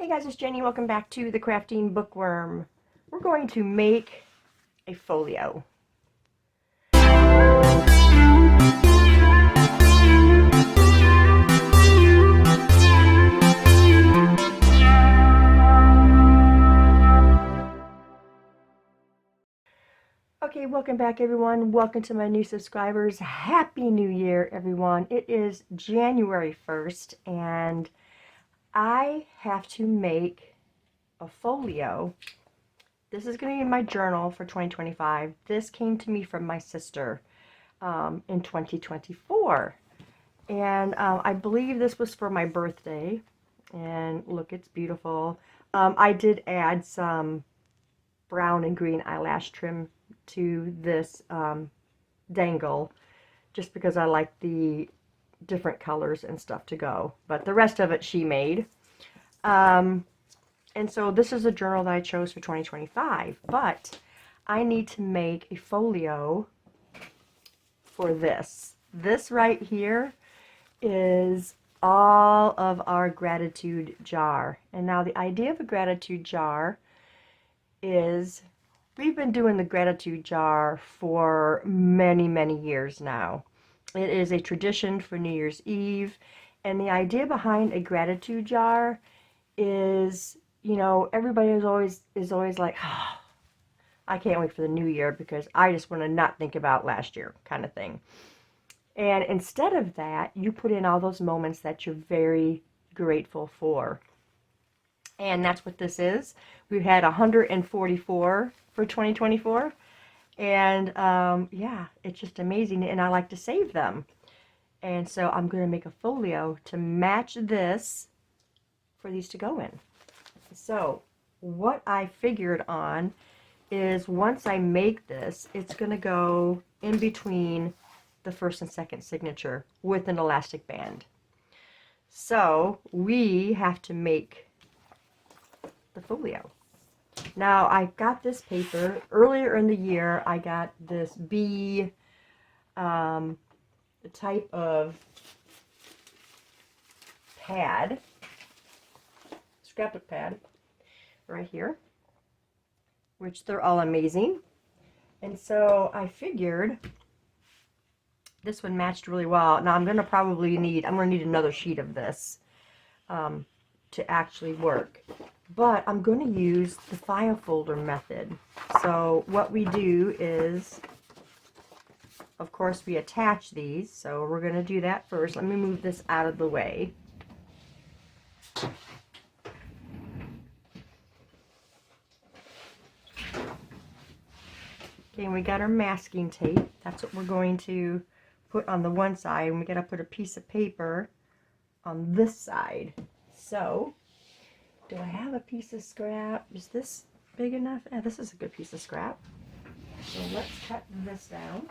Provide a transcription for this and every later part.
Hey guys, it's Jenny. Welcome back to the Crafting Bookworm. We're going to make a folio. Okay, welcome back everyone. Welcome to my new subscribers. Happy New Year, everyone. It is January 1st and I have to make a folio. This is going to be my journal for 2025. This came to me from my sister in 2024. And I believe this was for my birthday. And look, it's beautiful. I did add some brown and green eyelash trim to this dangle just because I like the different colors and stuff to go. But the rest of it she made. And so this is a journal that I chose for 2025, but I need to make a folio for this. This right here is all of our gratitude jar. And now the idea of a gratitude jar is we've been doing the gratitude jar for many, many years now. It is a tradition for New Year's Eve. And the idea behind a gratitude jar is, you know, everybody is always like, oh, I can't wait for the new year because I just want to not think about last year kind of thing. And instead of that, you put in all those moments that you're very grateful for. And that's what this is. We've had 144 for 2024. And yeah, it's just amazing. And I like to save them. And so I'm going to make a folio to match this for these to go in. So what I figured on is once I make this, it's going to go in between the first and second signature with an elastic band. So we have to make the folio. Now I got this paper earlier in the year. I got this B type of pad, scrapbook pad right here, which they're all amazing. And so I figured this one matched really well. Now I'm going to need another sheet of this to actually work. But I'm going to use the file folder method. So what we do is, of course, we attach these. So we're going to do that first. Let me move this out of the way. Okay, and we got our masking tape. That's what we're going to put on the one side, and we got to put a piece of paper on this side. So, do I have a piece of scrap? Is this big enough? Yeah, this is a good piece of scrap. So let's cut this down.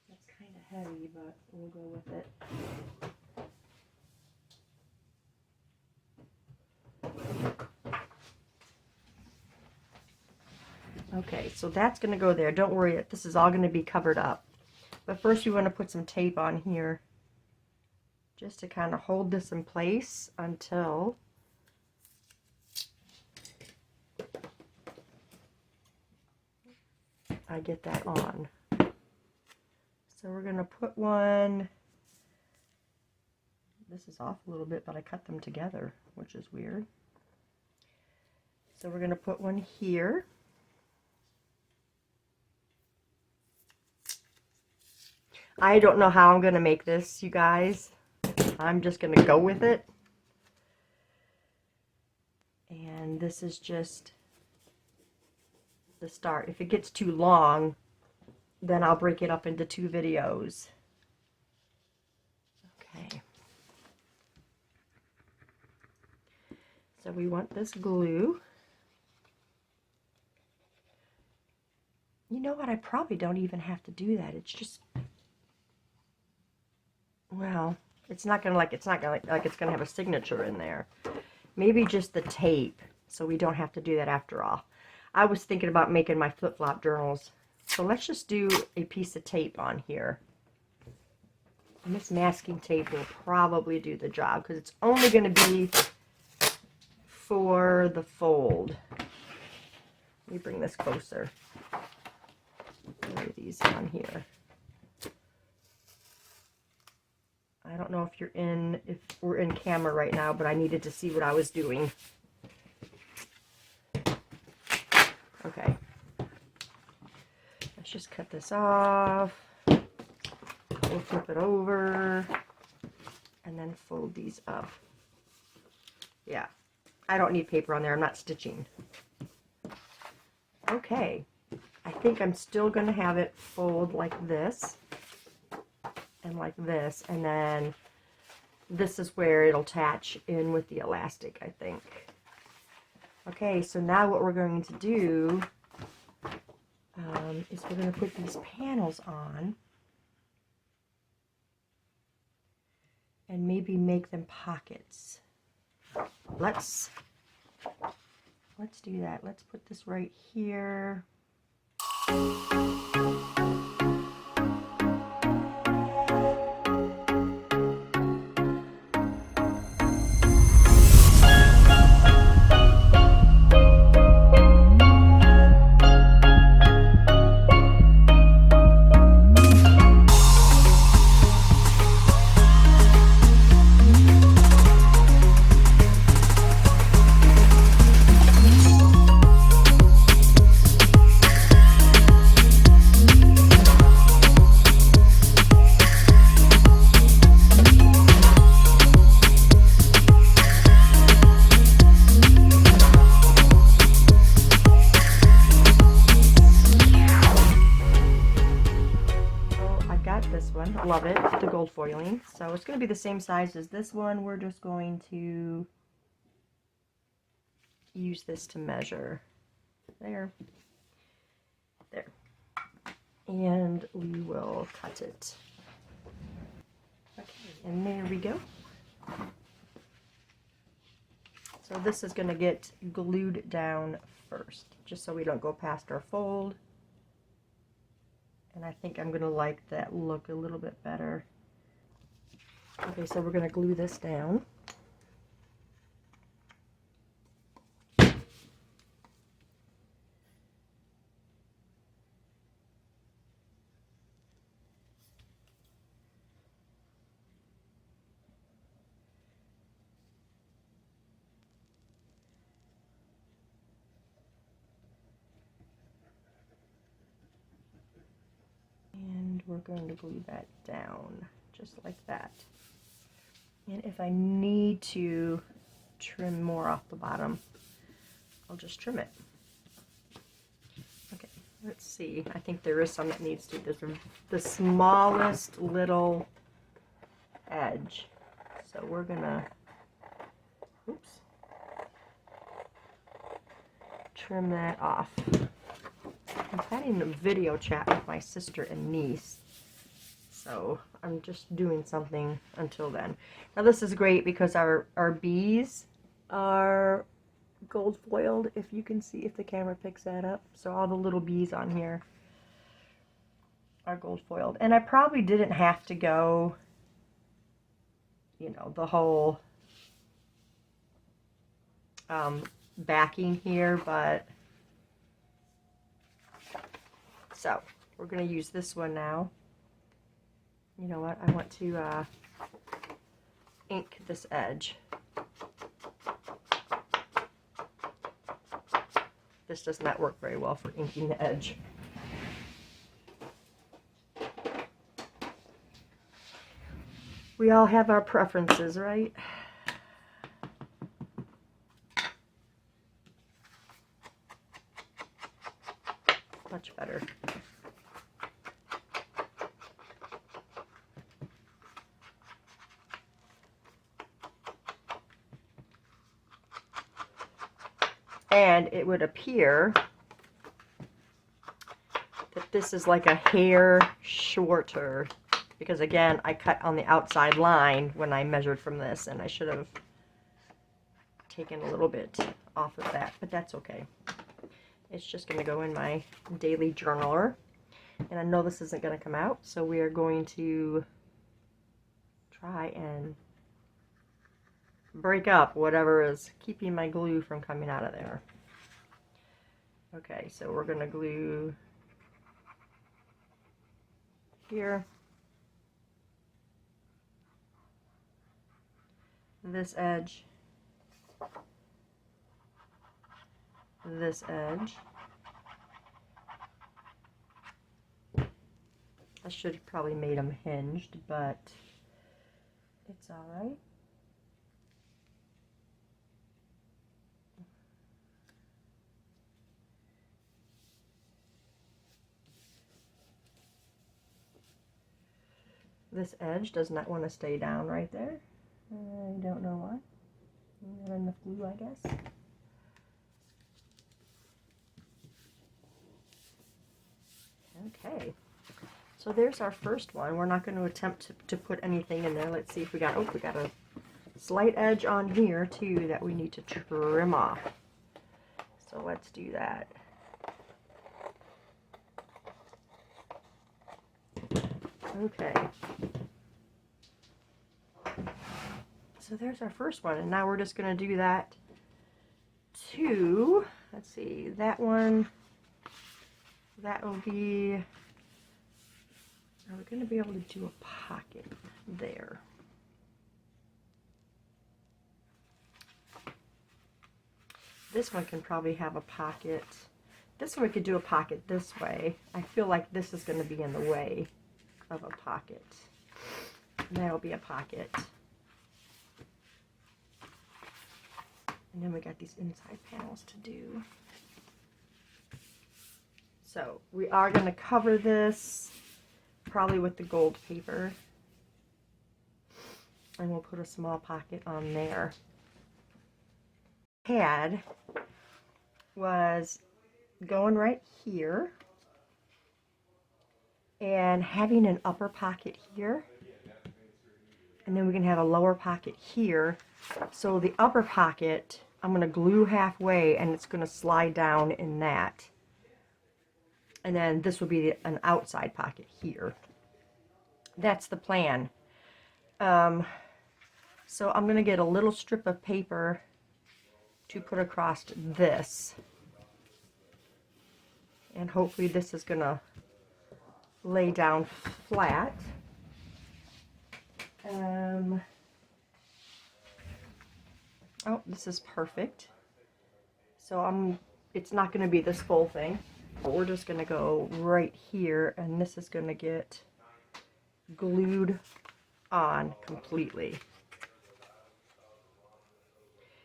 That's kind of heavy, but we'll go with it. Okay, so that's going to go there. Don't worry, this is all going to be covered up. But first you want to put some tape on here just to kind of hold this in place until I get that on. So we're going to put one, this is off a little bit, but I cut them together, which is weird. So we're going to put one here. I don't know how I'm going to make this, you guys. I'm just going to go with it. And this is just the start. If it gets too long, then I'll break it up into 2 videos. Okay. So we want this glue. You know what? I probably don't even have to do that. It's just, well, it's not gonna like it's gonna have a signature in there. Maybe just the tape, so we don't have to do that after all. I was thinking about making my flip-flop journals, so let's just do a piece of tape on here. And this masking tape will probably do the job because it's only going to be for the fold. Let me bring this closer. Lay these on here. I don't know if we're in camera right now, but I needed to see what I was doing. Okay. Let's just cut this off. We'll flip it over and then fold these up. Yeah, I don't need paper on there. I'm not stitching. Okay, I think I'm still going to have it fold like this and like this, and then this is where it'll attach in with the elastic, I think. Okay, so now what we're going to do is we're going to put these panels on and maybe make them pockets. Let's do that. Let's put this right here. Love it, the gold foiling. So it's going to be the same size as this one. We're just going to use this to measure. There. And we will cut it. Okay, and there we go. So this is going to get glued down first, just so we don't go past our fold. And I think I'm going to like that look a little bit better. Okay, so we're going to glue this down. We're going to glue that down just like that. And if I need to trim more off the bottom, I'll just trim it. Okay, let's see. I think there is some that needs to. There's the smallest little edge. So we're gonna, trim that off. I'm having a video chat with my sister and niece, so I'm just doing something until then. Now this is great because our bees are gold foiled, if you can see, if the camera picks that up. So all the little bees on here are gold foiled. And I probably didn't have to go, you know, the whole backing here, but so we're going to use this one now. You know what? I want to ink this edge. This does not work very well for inking the edge. We all have our preferences, right? Much better. And it would appear that this is like a hair shorter, because again, I cut on the outside line when I measured from this, and I should have taken a little bit off of that, but that's okay. It's just going to go in my daily journaler, and I know this isn't going to come out, so we are going to try and break up whatever is keeping my glue from coming out of there. Okay, so we're going to glue here, this edge, this edge. I should have probably made them hinged, but it's all right. This edge does not want to stay down right there. I don't know why. Not enough glue, I guess. Okay, so there's our first one. We're not going to attempt to put anything in there. Let's see if we got, oh, we got a slight edge on here too that we need to trim off. So let's do that. Okay. So there's our first one, and now we're just going to do that to, let's see, that one, that will be, are we going to be able to do a pocket there? This one can probably have a pocket. This one we could do a pocket this way. I feel like this is going to be in the way of a pocket. And that'll be a pocket. And then we got these inside panels to do. So we are going to cover this probably with the gold paper. And we'll put a small pocket on there. Had was going right here and having an upper pocket here, and then we can have a lower pocket here. So the upper pocket I'm going to glue halfway, and it's going to slide down in that, and then this will be an outside pocket here. That's the plan. So I'm going to get a little strip of paper to put across this, and hopefully this is going to lay down flat. Oh, this is perfect. So it's not going to be this full thing, but we're just going to go right here, and this is going to get glued on completely,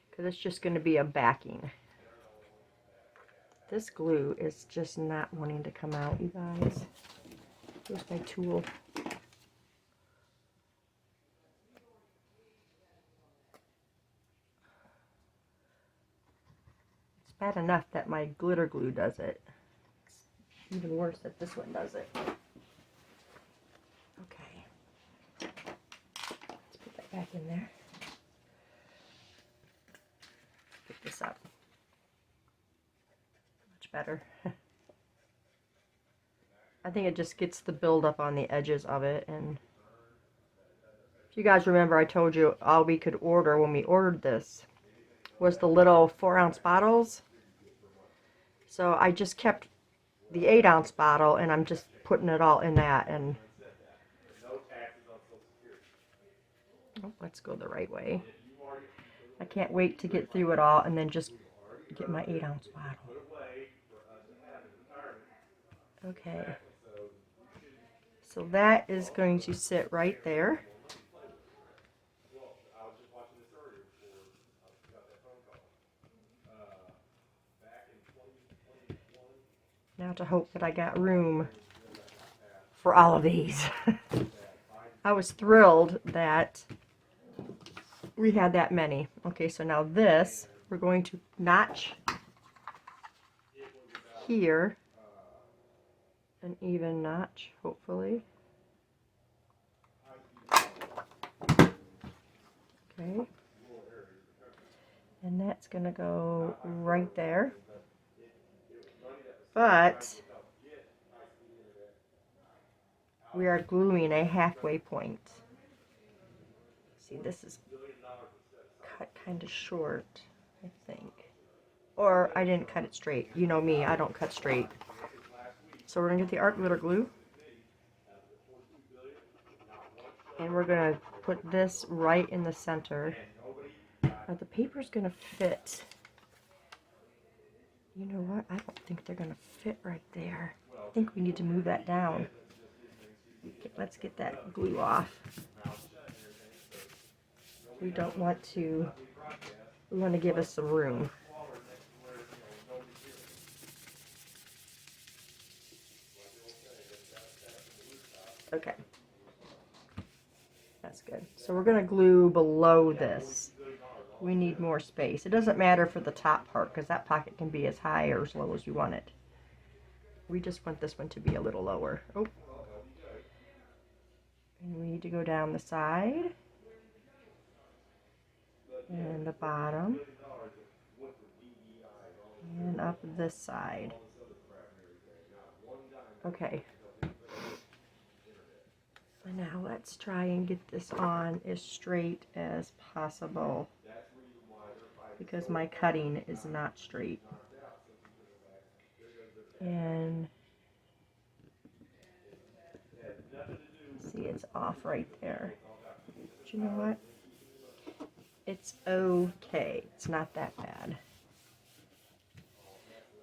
because it's just going to be a backing. This glue is just not wanting to come out, you guys. Here's my tool. It's bad enough that my glitter glue does it. It's even worse that this one does it. Okay. Let's put that back in there. Pick this up. Much better. I think it just gets the buildup on the edges of it. And if you guys remember, I told you all we could order when we ordered this was the little 4-ounce bottles. So I just kept the 8-ounce bottle, and I'm just putting it all in that. And oh, let's go the right way. I can't wait to get through it all and then just get my 8-ounce bottle. Okay. So that is going to sit right there. Now to hope that I got room for all of these. I was thrilled that we had that many. Okay, so now this, we're going to notch here, an even notch, hopefully. Okay. And that's going to go right there. But we are gluing a halfway point. see, this is cut kind of short, I think. Or I didn't cut it straight. You know me, I don't cut straight. So we're going to get the art glitter glue. And we're going to put this right in the center. Now the paper's going to fit. You know what? I don't think they're going to fit right there. I think we need to move that down. Let's get that glue off. We don't want to, we want to give us some room. Okay. That's good. So we're going to glue below this. We need more space. It doesn't matter for the top part because that pocket can be as high or as low as you want it. We just want this one to be a little lower. Oh. And we need to go down the side and the bottom and up this side. Okay. And now let's try and get this on as straight as possible because my cutting is not straight. And see, it's off right there. But you know what? It's okay. It's not that bad.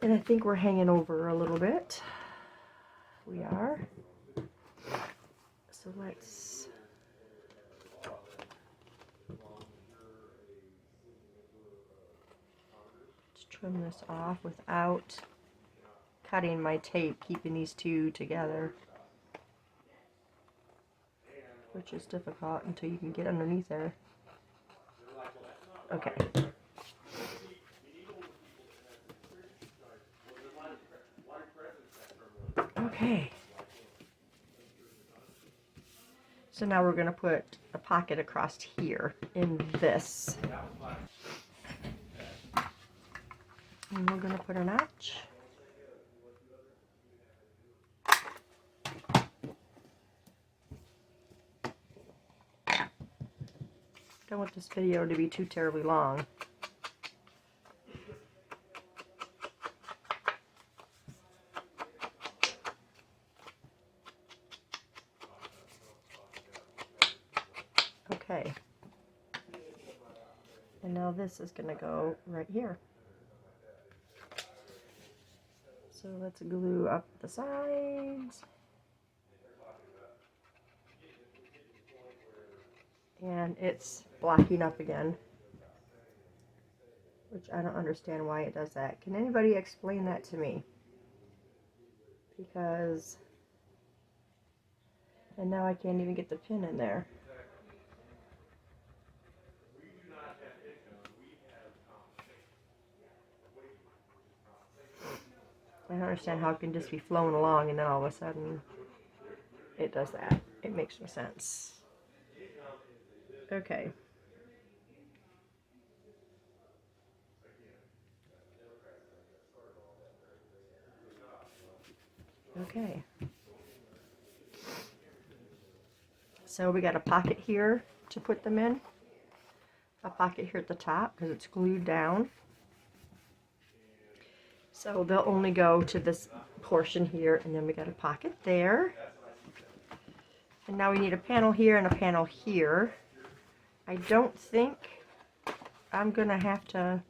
And I think we're hanging over a little bit. We are. So let's trim this off without cutting my tape, keeping these two together, which is difficult until you can get underneath there. Okay. Okay. So now we're going to put a pocket across here in this. And we're going to put a notch. Don't want this video to be too terribly long. Okay. And now this is going to go right here. So let's glue up the sides. And it's blocking up again, which I don't understand why it does that. Can anybody explain that to me? Because, and now I can't even get the pin in there. I don't understand how it can just be flowing along and then all of a sudden it does that. It makes no sense. Okay. Okay. So we got a pocket here to put them in. A pocket here at the top because it's glued down. So they'll only go to this portion here, and then we got a pocket there. And now we need a panel here and a panel here. I don't think I'm going to have to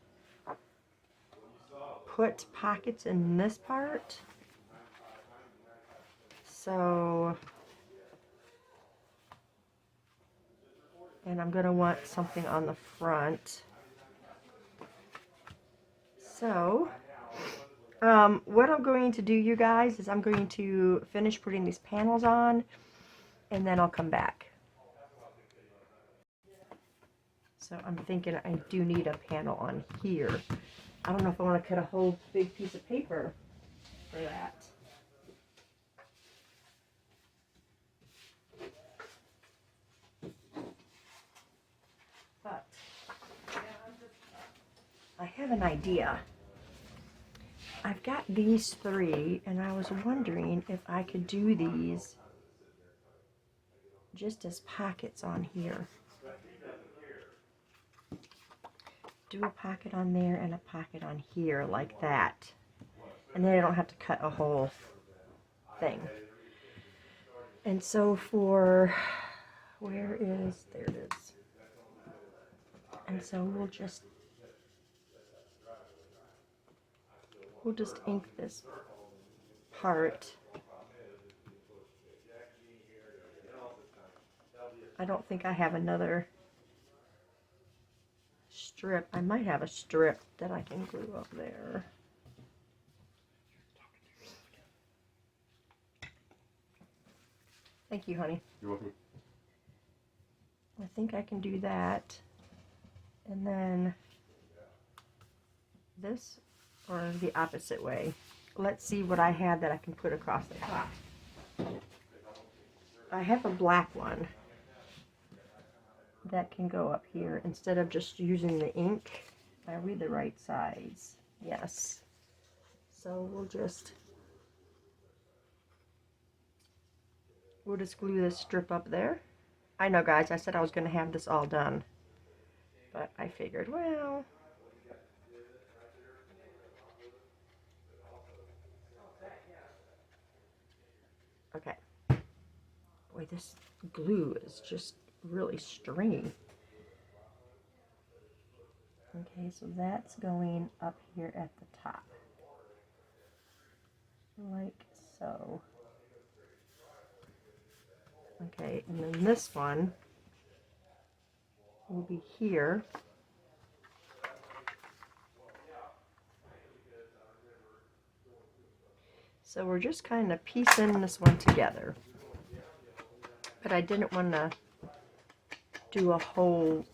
put pockets in this part. So, and I'm going to want something on the front. So, what I'm going to do, you guys, is I'm going to finish putting these panels on, and then I'll come back. So I'm thinking I do need a panel on here. I don't know if I want to cut a whole big piece of paper for that. But I have an idea. I've got these three, and I was wondering if I could do these just as pockets on here. do a pocket on there and a pocket on here like that. And then I don't have to cut a whole thing. And so for, there it is. And so we'll just ink this part. I don't think I have another strip. I might have a strip that I can glue up there. Thank you, honey. You're welcome. I think I can do that. And then this, or the opposite way. Let's see what I have that I can put across the top. I have a black one that can go up here instead of just using the ink. Are we the right size? Yes. So we'll just glue this strip up there. I know, guys, I said I was going to have this all done, but I figured, well, okay. Boy, this glue is just really stringy. Okay, so that's going up here at the top, like so. Okay, and then this one will be here. So we're just kind of piecing this one together. But I didn't want to do a whole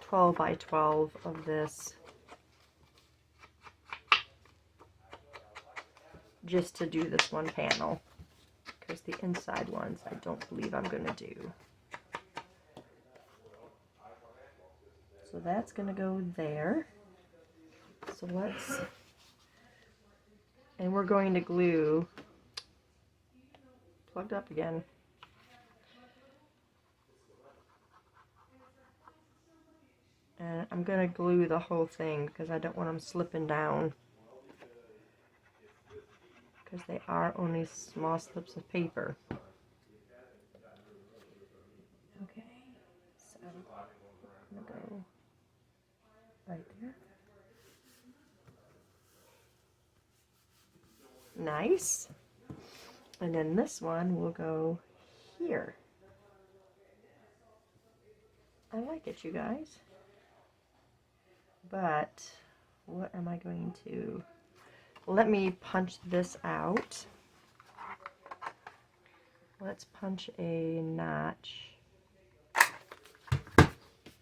12 by 12 of this just to do this one panel, because the inside ones I don't believe I'm going to do. So that's going to go there. So let's, and we're going to glue, plugged up again. And I'm going to glue the whole thing because I don't want them slipping down, because they are only small slips of paper. Okay, so I'm going to go right there. Nice. And then this one will go here. I like it, you guys. But what am I going to... Let me punch this out. Let's punch a notch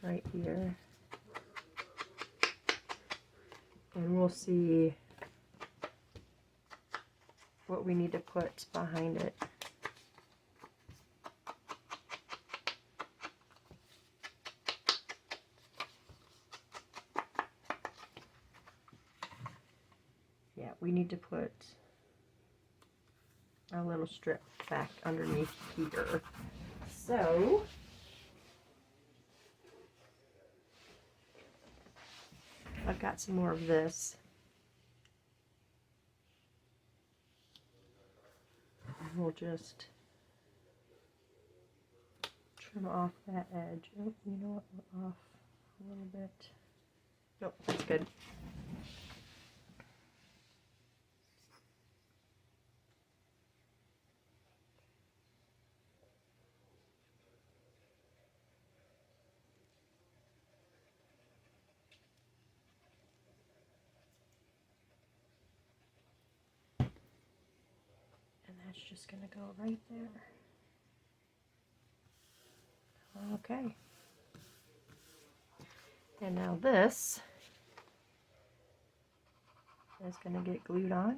right here. And we'll see what we need to put behind it. Yeah, we need to put a little strip back underneath here. So I've got some more of this. We'll just trim off that edge. Oh, you know what? We're off a little bit. Nope, that's good. And that's just going to go right there. Okay. And now this is going to get glued on.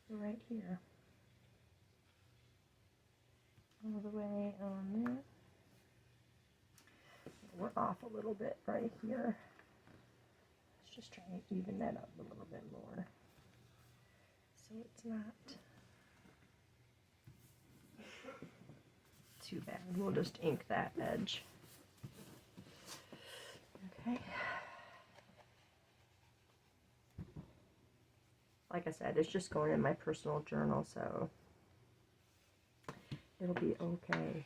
Right here. All the way on there. We're off a little bit right here. Let's just try and even that up a little bit more. so it's not too bad. We'll just ink that edge. Okay. Like I said, it's just going in my personal journal, so it'll be okay.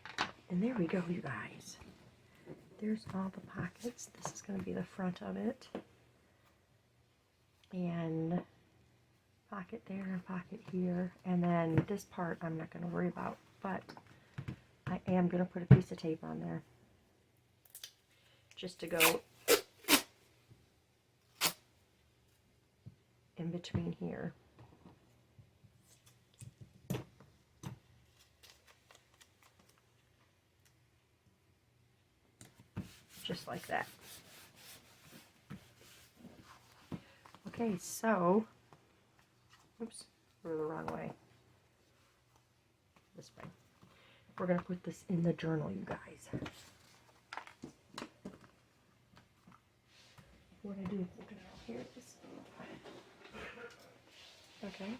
And there we go, you guys. There's all the pockets. This is going to be the front of it. And pocket there and pocket here. And then this part I'm not going to worry about, but I am going to put a piece of tape on there just to go in between here. Just like that. Okay, so, oops, we're the wrong way. This way. We're going to put this in the journal, you guys. What I do is look at here it is. Okay.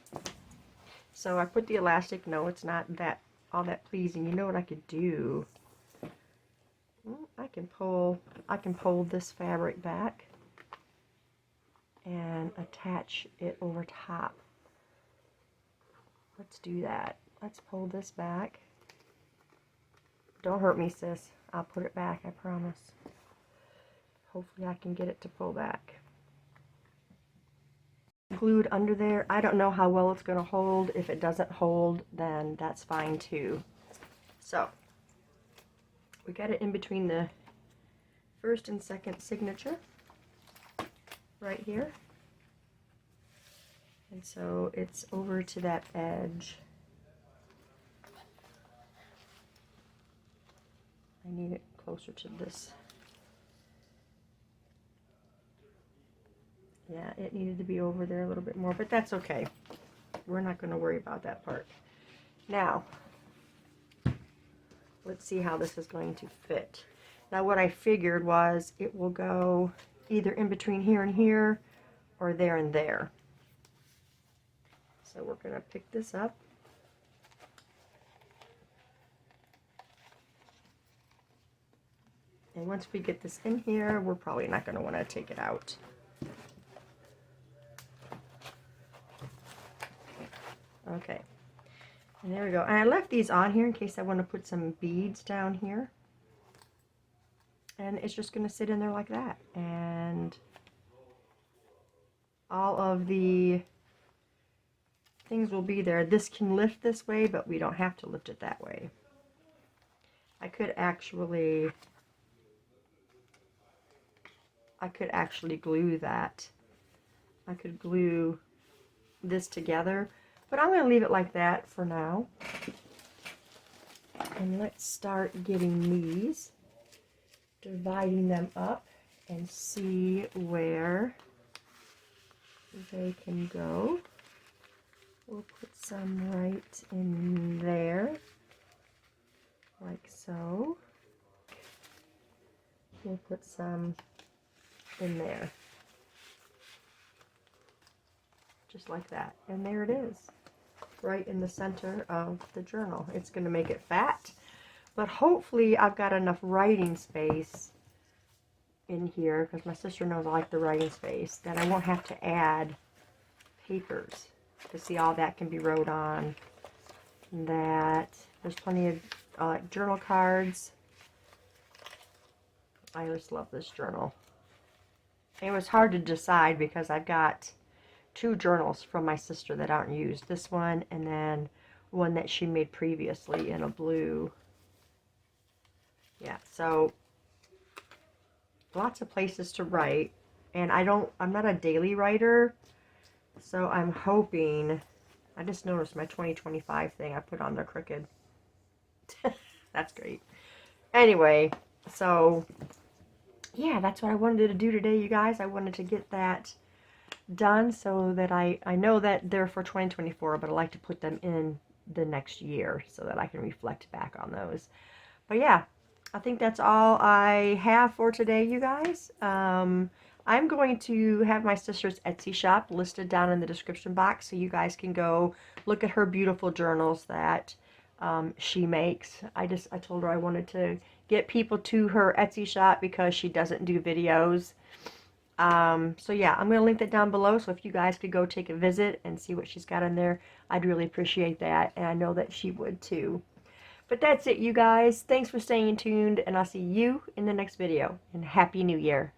So I put the elastic. No, it's not that all that pleasing. You know what I could do? I can pull this fabric back and attach it over top. Let's do that. Let's pull this back. Don't hurt me, sis. I'll put it back, I promise. Hopefully I can get it to pull back. Glued under there. I don't know how well it's going to hold. If it doesn't hold, then that's fine too. So we got it in between the first and second signature right here. And so it's over to that edge. I need it closer to this. Yeah, it needed to be over there a little bit more, but that's okay. We're not going to worry about that part. Now, let's see how this is going to fit. Now, what I figured was it will go either in between here and here, or there and there. So we're going to pick this up. And once we get this in here, we're probably not going to want to take it out. Okay, and there we go. And I left these on here in case I want to put some beads down here. And it's just going to sit in there like that. And all of the things will be there. This can lift this way, but we don't have to lift it that way. I could actually glue that. I could glue this together. But I'm going to leave it like that for now. And let's start getting these, dividing them up, and see where they can go. We'll put some right in there, like so. We'll put some in there, just like that. And there it is, right in the center of the journal. It's going to make it fat, but hopefully I've got enough writing space in here, because my sister knows I like the writing space, that I won't have to add papers. To see, all that can be wrote on. That there's plenty of journal cards. I just love this journal. It was hard to decide because I've got two journals from my sister that aren't used. This one, and then one that she made previously in a blue. Yeah, so lots of places to write. And I'm not a daily writer, so I'm hoping, I just noticed my 2025 thing I put on the crooked. That's great. Anyway, so yeah, that's what I wanted to do today, you guys. I wanted to get that done so that I know that they're for 2024, but I like to put them in the next year so that I can reflect back on those. But yeah, I think that's all I have for today, you guys. I'm going to have my sister's Etsy shop listed down in the description box so you guys can go look at her beautiful journals that she makes. I told her I wanted to get people to her Etsy shop because she doesn't do videos. So yeah, I'm going to link that down below, so if you guys could go take a visit and see what she's got in there, I'd really appreciate that, and I know that she would too. But that's it, you guys. Thanks for staying tuned, and I'll see you in the next video, and Happy New Year.